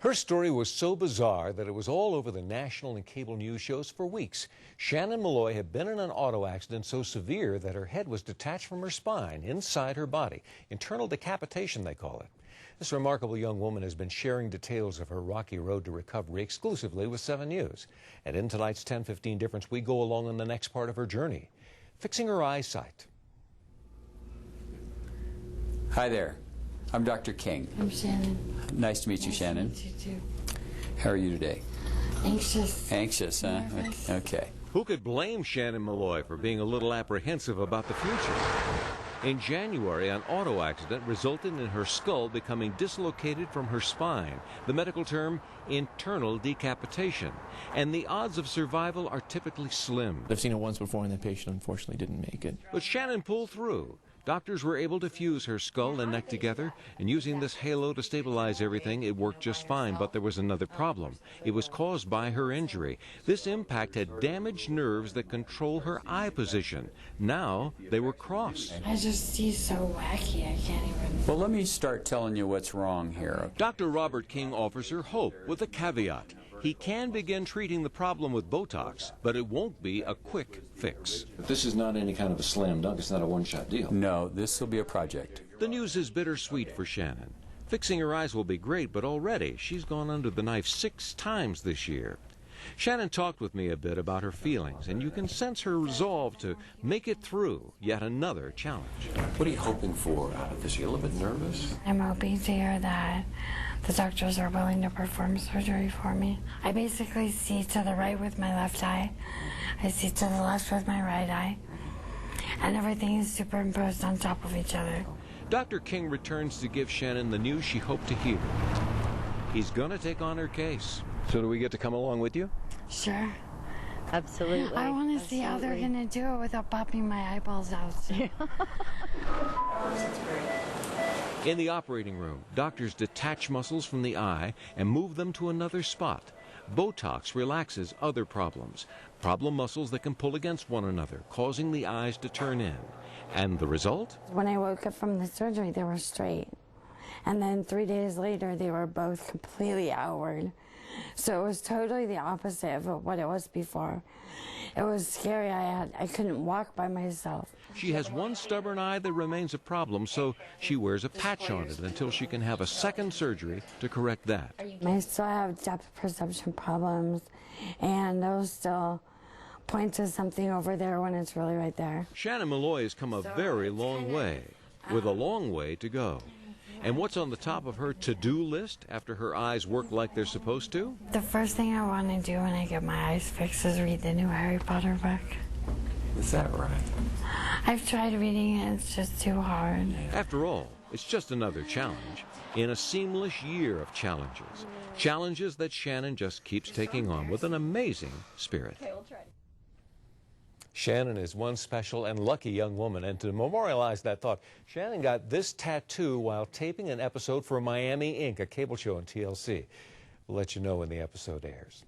Her story was so bizarre that it was all over the national and cable news shows for weeks. Shannon Malloy had been in an auto accident so severe that her head was detached from her spine inside her body. Internal decapitation, they call it. This remarkable young woman has been sharing details of her rocky road to recovery exclusively with 7 News. And in tonight's 10:15 Difference, we go along on the next part of her journey, fixing her eyesight. Hi there. I'm Dr. King. I'm Shannon. Nice to meet you, Shannon. Nice to meet you too. How are you today? Anxious. Anxious, huh? Nervous. Okay. Who could blame Shannon Malloy for being a little apprehensive about the future? In January, an auto accident resulted in her skull becoming dislocated from her spine. The medical term, internal decapitation. And the odds of survival are typically slim. I've seen it once before, and the patient unfortunately didn't make it. But Shannon pulled through. Doctors were able to fuse her skull and neck together, and using this halo to stabilize everything, it worked just fine. But there was another problem. It was caused by her injury. This impact had damaged nerves that control her eye position. Now they were crossed. I just see so wacky, I can't even. Well, let me start telling you what's wrong here. Dr. Robert King offers her hope with a caveat. He can begin treating the problem with Botox, but it won't be a quick fix. But this is not any kind of a slam dunk. It's not a one-shot deal. No, this will be a project. The news is bittersweet for Shannon. Fixing her eyes will be great, but already she's gone under the knife 6 times this year. Shannon talked with me a bit about her feelings, and you can sense her resolve to make it through yet another challenge. What are you hoping for out of this? Are you a little bit nervous? I'm hoping to hear that the doctors are willing to perform surgery for me. I basically see to the right with my left eye. I see to the left with my right eye. And everything is superimposed on top of each other. Dr. King returns to give Shannon the news she hoped to hear. He's going to take on her case. So do we get to come along with you? Sure. Absolutely. I want to see how they're going to do it without popping my eyeballs out. In the operating room, doctors detach muscles from the eye and move them to another spot. Botox relaxes other problems, problem muscles that can pull against one another, causing the eyes to turn in. And the result? When I woke up from the surgery, they were straight. And then 3 days later, they were both completely outward. So it was totally the opposite of what it was before. It was scary. I couldn't walk by myself. She has one stubborn eye that remains a problem, so she wears a patch on it until she can have a second surgery to correct that. I still have depth perception problems, and those still point to something over there when it's really right there. Shannon Malloy has come a very long way, with a long way to go. And what's on the top of her to-do list after her eyes work like they're supposed to? The first thing I want to do when I get my eyes fixed is read the new Harry Potter book. Is that right? I've tried reading it, it's just too hard. After all, it's just another challenge in a seamless year of challenges. Challenges that Shannon just keeps taking on with an amazing spirit. Okay, we'll try. Shannon is one special and lucky young woman, and to memorialize that thought, Shannon got this tattoo while taping an episode for Miami Inc., a cable show on TLC. We'll let you know when the episode airs.